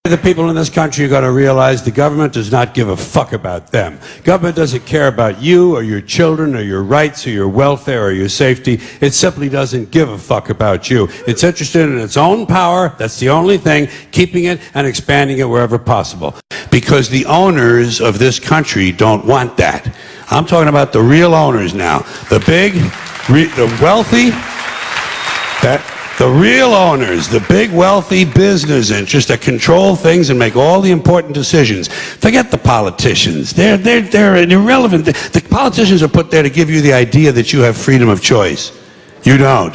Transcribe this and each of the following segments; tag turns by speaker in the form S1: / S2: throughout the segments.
S1: The people in this country are going to realize the government does not give a fuck about them. Government doesn't care about you or your children or your rights or your welfare or your safety. It simply doesn't give a fuck about you. It's interested in its own power. That's the only thing, keeping it and expanding it wherever possible. Because the owners of this country don't want that. I'm talking about the real owners now. The big, the wealthy, the real owners, the big wealthy business interests that control things and make all the important decisions. Forget the politicians. They're irrelevant. The politicians are put there to give you the idea that you have freedom of choice. You don't.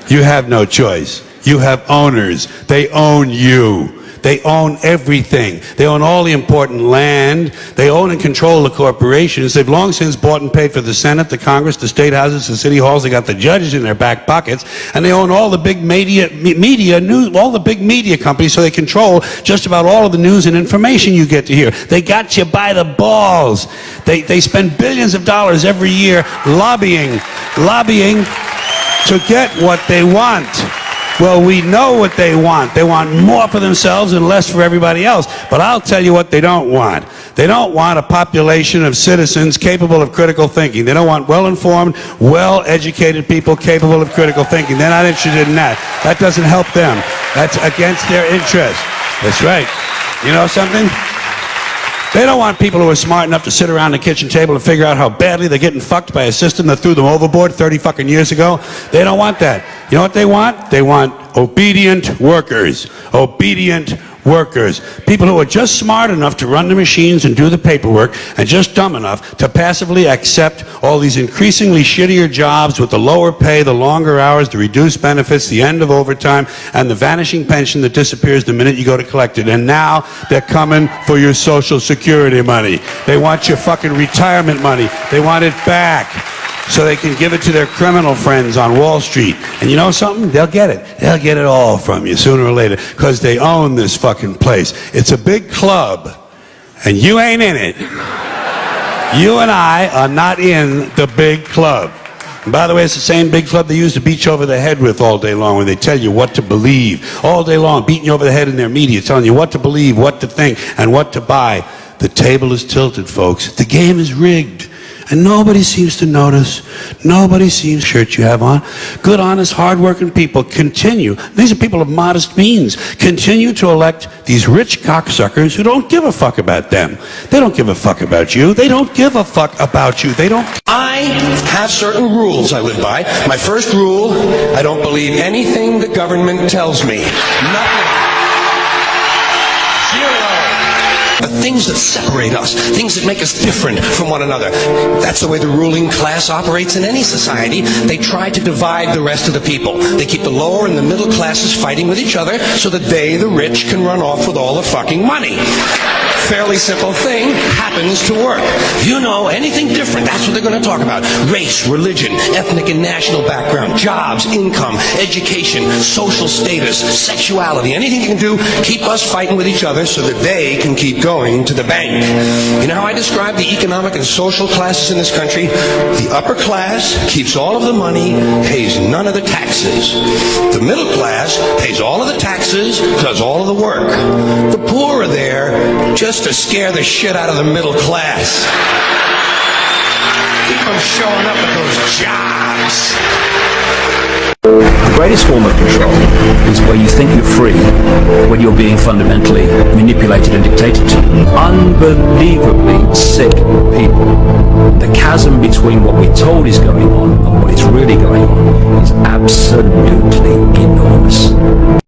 S1: You have no choice. You have owners. They own you. They own everything. They own all the important land. They own and control the corporations. They've long since bought and paid for the Senate, the Congress, the state houses, the city halls. They got the judges in their back pockets, and they own all the big media news, all the big media companies. So they control just about all of the news and information you get to hear. They got you by the balls. They spend billions of dollars every year lobbying to get what they want. Well, we know what they want. They want more for themselves and less for everybody else. But I'll tell you what they don't want. They don't want a population of citizens capable of critical thinking. They don't want well-informed, well-educated people capable of critical thinking. They're not interested in that. That doesn't help them. That's against their interest. That's right. You know something? They don't want people who are smart enough to sit around the kitchen table and figure out how badly they're getting fucked by a system that threw them overboard 30 fucking years ago. They don't want that. You know what they want? They want obedient workers. Obedient workers. People who are just smart enough to run the machines and do the paperwork, and just dumb enough to passively accept all these increasingly shittier jobs with the lower pay, the longer hours, the reduced benefits, the end of overtime, and the vanishing pension that disappears the minute you go to collect it. And now they're coming for your Social Security money. They want your fucking retirement money. They want it back, so they can give it to their criminal friends on Wall Street. And you know something? They'll get it. They'll get it all from you sooner or later, because they own this fucking place. It's a big club, and you ain't in it. You and I are not in the big club. And by the way, it's the same big club they use to beat you over the head with all day long, when they tell you what to believe. All day long, beating you over the head in their media, telling you what to believe, what to think, and what to buy. The table is tilted, folks. The game is rigged. And nobody seems to notice. Nobody seems shirt you have on. Good, honest, hard-working people continue. These are people of modest means. Continue to elect these rich cocksuckers who don't give a fuck about them. They don't give a fuck about you. They don't give a fuck about you. They don't.
S2: I have certain rules I live by. My first rule, I don't believe anything the government tells me. Nothing. Zero. The things that separate us, things that make us different from one another. That's the way the ruling class operates in any society. They try to divide the rest of the people. They keep the lower and the middle classes fighting with each other so that they, the rich, can run off with all the fucking money. Fairly simple thing, happens to work. You know, anything different, that's what they're going to talk about. Race, religion, ethnic and national background, jobs, income, education, social status, sexuality, anything you can do, keep us fighting with each other so that they can keep going to the bank. You know how I describe the economic and social classes in this country? The upper class keeps all of the money, pays none of the taxes. The middle class pays all of the taxes, does all of the work. The poor are there just to scare the shit out of the middle class. Keep them showing up at those jobs.
S3: The greatest form of control is where you think you're free when you're being fundamentally manipulated and dictated to. Unbelievably sick people. The chasm between what we're told is going on and what is really going on is absolutely enormous.